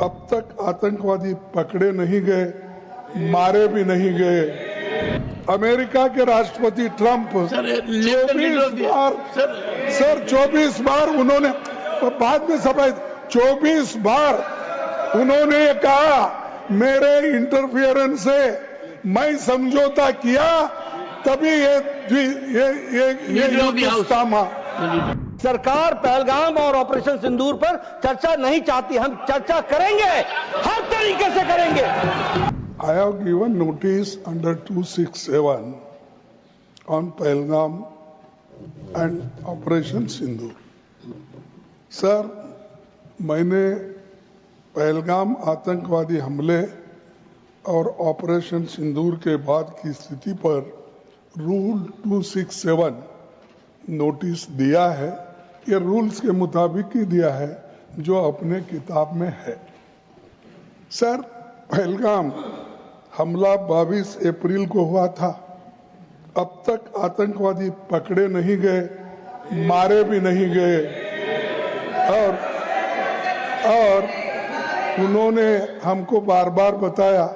अब तक आतंकवादी पकड़े नहीं गए, मारे भी नहीं गए। अमेरिका के राष्ट्रपति ट्रंप 24 बार उन्होंने बाद में सफाई 24 बार उन्होंने कहा मेरे इंटरफियरेंस से मैं समझौता किया, तभी ये हिंदुस्तान। सरकार पहलगाम और ऑपरेशन सिंदूर पर चर्चा नहीं चाहती। हम चर्चा करेंगे, हर तरीके से करेंगे। I have given notice under 267 on Pahalgam and Operation Sindoor. Sir, मैंने पहलगाम आतंकवादी हमले और ऑपरेशन सिंदूर के बाद की स्थिति पर रूल 267 नोटिस दिया है। ये रूल्स के मुताबिक ही दिया है जो अपने किताब में है। सर, पहलगाम हमला 22 अप्रैल को हुआ था। अब तक आतंकवादी पकड़े नहीं गए, मारे भी नहीं गए और उन्होंने हमको बार बार बताया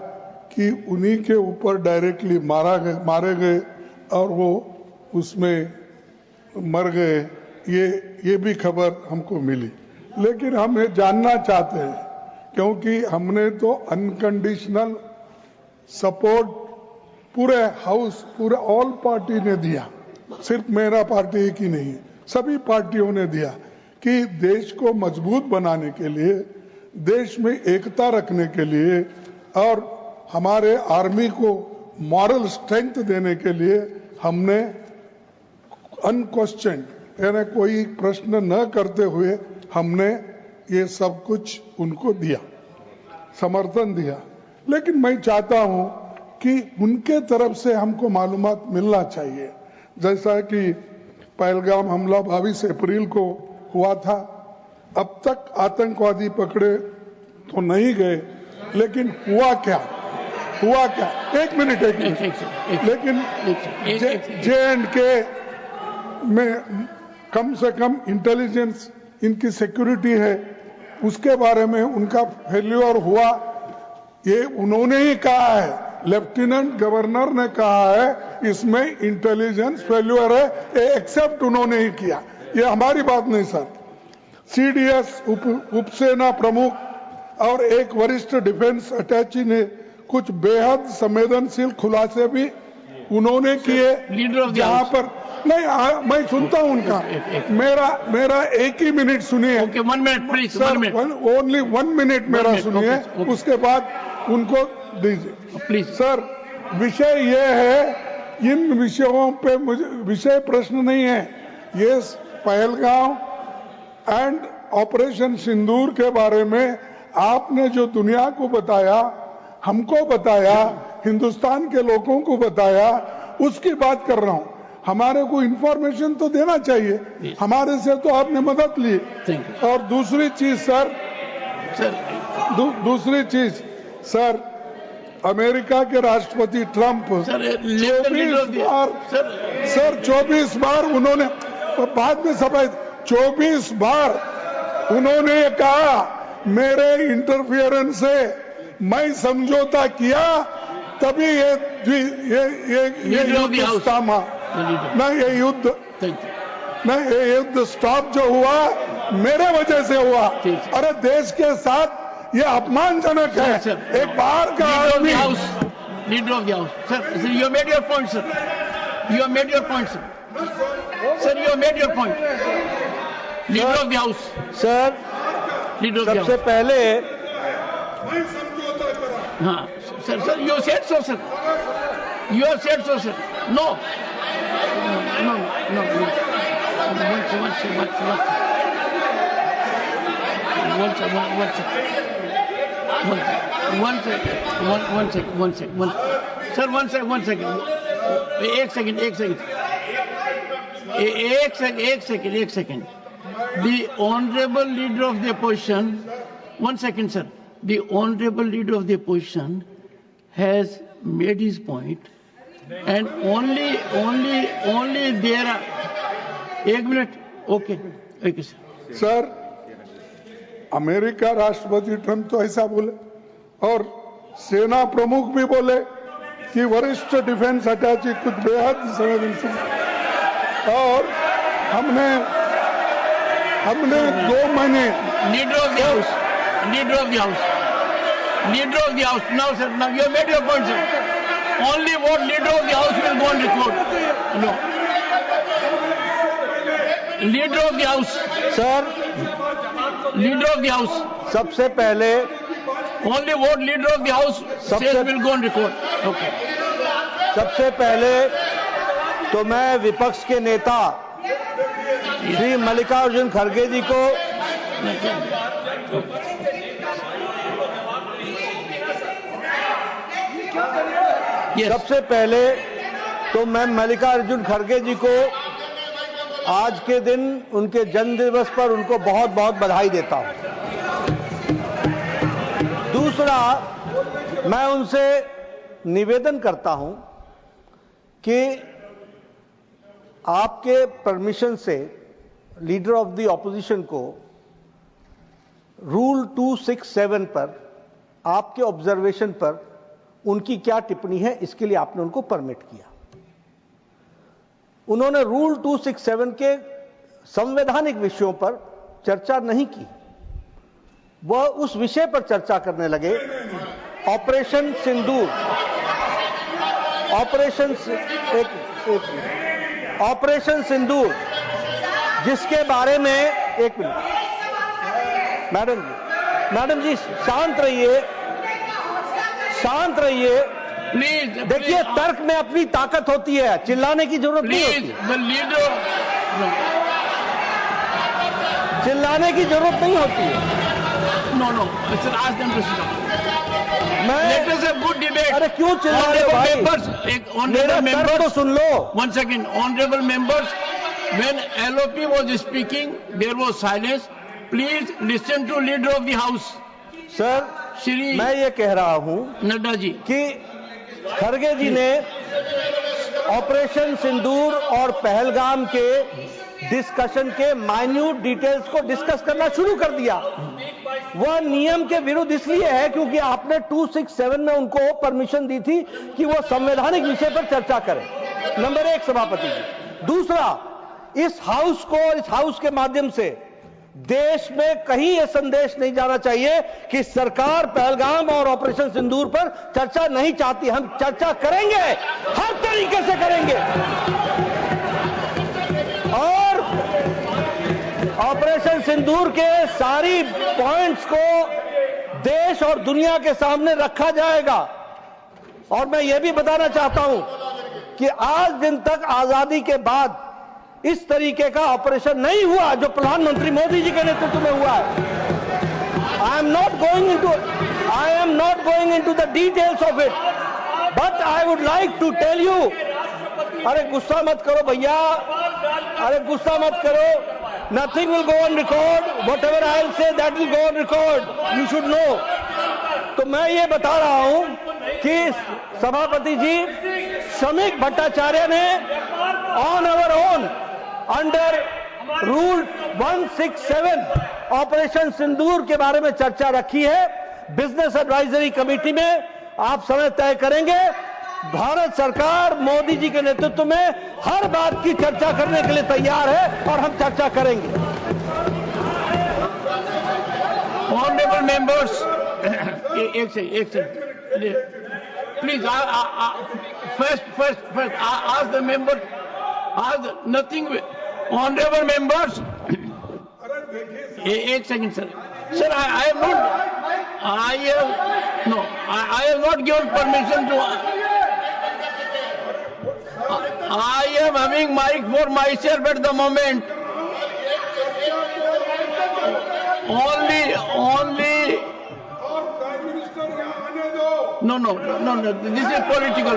कि उन्हीं के ऊपर डायरेक्टली मारे गए और वो उसमें मर गए। ये भी खबर हमको मिली, लेकिन हम ये जानना चाहते हैं क्योंकि हमने तो अनकंडीशनल सपोर्ट पूरे हाउस, पूरे ऑल पार्टी ने दिया, सिर्फ मेरा पार्टी की नहीं, सभी पार्टियों ने दिया कि देश को मजबूत बनाने के लिए, देश में एकता रखने के लिए और हमारे आर्मी को मॉरल स्ट्रेंथ देने के लिए हमने अनक्वेश्चन यानी कोई प्रश्न न करते हुए हमने ये सब कुछ उनको दिया, समर्थन दिया। लेकिन मैं चाहता हूं कि उनके तरफ से हमको मालूमात मिलना चाहिए। जैसा कि पहलगाम हमला 22 अप्रैल को हुआ था, अब तक आतंकवादी पकड़े तो नहीं गए, लेकिन हुआ क्या? एक मिनट लेकिन J&K में कम से कम इंटेलिजेंस, इनकी सिक्योरिटी है, उसके बारे में उनका फेल्योर हुआ, ये उन्होंने ही कहा है। लेफ्टिनेंट गवर्नर ने कहा है इसमें इंटेलिजेंस फेल्योर है, ये एक्सेप्ट उन्होंने ही किया, ये हमारी बात नहीं सर। CDS उपसेना प्रमुख और एक वरिष्ठ डिफेंस अटैची ने कुछ बेहद संवेदनशील खुलासे भी उन्होंने किए, जहां पर नहीं मैं सुनता हूं उनका। मेरा एक ही मिनट सुनिए। Okay, 1 minute please. Only 1 minute मेरा सुनिए, उसके बाद उनको दीजिए प्लीज। सर, विषय ये है, इन विषयों पे मुझे विषय प्रश्न नहीं है, ये पहलगाम एंड ऑपरेशन सिंदूर के बारे में आपने जो दुनिया को बताया, हमको बताया, हिंदुस्तान के लोगों को बताया, उसकी बात कर रहा हूं। हमारे को इंफॉर्मेशन तो देना चाहिए, हमारे से तो आपने मदद ली। और दूसरी चीज सर, अमेरिका के राष्ट्रपति ट्रंप 24 बार उन्होंने बाद में सफाई 24 बार उन्होंने कहा मेरे इंटरफियरेंस से मैं समझौता किया, तभी ये हिंदुस्तान ये युद्ध स्टॉप जो हुआ मेरे वजह से हुआ। अरे देश के साथ ये अपमानजनक है। एक बार का आदमी leader of the house sir, you made your point sir, you made your point sir, you made your point. Leader of the house sir, सबसे पहले हाँ sir, you said so sir, you said so sir. No एक second. The honorable leader of the opposition, 1 second sir, the honorable leader of the opposition has made his point and only there are 1 minute. Okay sir. Sir, America राष्ट्रपति Trump तो ऐसा बोले और सेना प्रमुख भी बोले कि वरिष्ठ डिफेंस अटैची कुछ बेहद संवेदनशील और हमने 2 महीने Leader of the House. Now, sir, now you have made your point, sir. Only what Leader of the House will go on record. No. Leader of the House. Sir, Leader of the House. सबसे पहले Only what Leader of the House says will go on record. Okay. सबसे पहले तो मैं विपक्ष के नेता श्री मल्लिकार्जुन खड़गे जी को सबसे पहले तो मैं मल्लिकार्जुन खड़गे जी को आज के दिन उनके जन्म दिवस पर उनको बहुत बहुत बधाई देता हूं। दूसरा, मैं उनसे निवेदन करता हूं कि आपके परमिशन से लीडर ऑफ द ऑपोजिशन को रूल 267 पर आपके ऑब्जर्वेशन पर उनकी क्या टिप्पणी है, इसके लिए आपने उनको परमिट किया। उन्होंने रूल 267 के संवैधानिक विषयों पर चर्चा नहीं की, वह उस विषय पर चर्चा करने लगे ऑपरेशन सिंदूर, ऑपरेशन सिंदूर, जिसके बारे में एक मिनट मैडम जी शांत रहिए प्लीज। देखिए, तर्क में अपनी ताकत होती है, चिल्लाने की जरूरत नहीं होती, चिल्लाने की जरूरत नहीं होती है। No, sir, ask them to sit down. Let us have good debate. अरे क्यों चिल्ला रहे हो भाई? मेरा तर्क तो सुन लो। One second, honorable members, when LOP was speaking, there was silence. Please listen to Leader of the House. Sir, Shri मैं ये कह रहा हूं नड्डा जी कि खड़गे जी ने ऑपरेशन सिंदूर और पहलगाम के डिस्कशन के माइन्यूट डिटेल्स को डिस्कस करना शुरू कर दिया। वह नियम के विरुद्ध इसलिए है क्योंकि आपने 267 में उनको परमिशन दी थी कि वो संवैधानिक विषय पर चर्चा करें। नंबर 1 सभापति जी। दूसरा, इस हाउस को और इस हाउस के माध्यम से देश में कहीं यह संदेश नहीं जाना चाहिए कि सरकार पहलगाम और ऑपरेशन सिंदूर पर चर्चा नहीं चाहती। हम चर्चा करेंगे, हर तरीके से करेंगे, और ऑपरेशन सिंदूर के सारी पॉइंट्स को देश और दुनिया के सामने रखा जाएगा। और मैं यह भी बताना चाहता हूं कि आज दिन तक आजादी के बाद इस तरीके का ऑपरेशन नहीं हुआ जो प्रधानमंत्री मोदी जी के नेतृत्व में हुआ है। I am not going into the details of it, but I would like to tell you, अरे गुस्सा मत करो भैया, अरे गुस्सा मत करो, nothing will go on record, whatever I will say that will go on record, you should know। तो मैं ये बता रहा हूं कि सभापति जी श्रमिक भट्टाचार्य ने on our own under rule 167 operation Sindoor के बारे में चर्चा रखी है बिजनेस एडवाइजरी कमेटी में। आप समय तय करेंगे, भारत सरकार मोदी जी के नेतृत्व में हर बात की चर्चा करने के लिए तैयार है और हम चर्चा करेंगे। ऑनरेबल मेंबर्स, एक second please, first ask the member, ask nothing. Honorable members, एक second sir, I have not given permission to, I am having mic for myself at the moment. Only. No. This is political.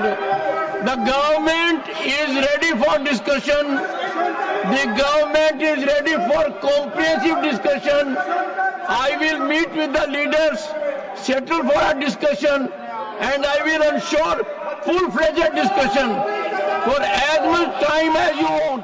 The government is ready for discussion. The government is ready for comprehensive discussion. I will meet with the leaders, settle for a discussion, and I will ensure full-fledged discussion for as much time as you want.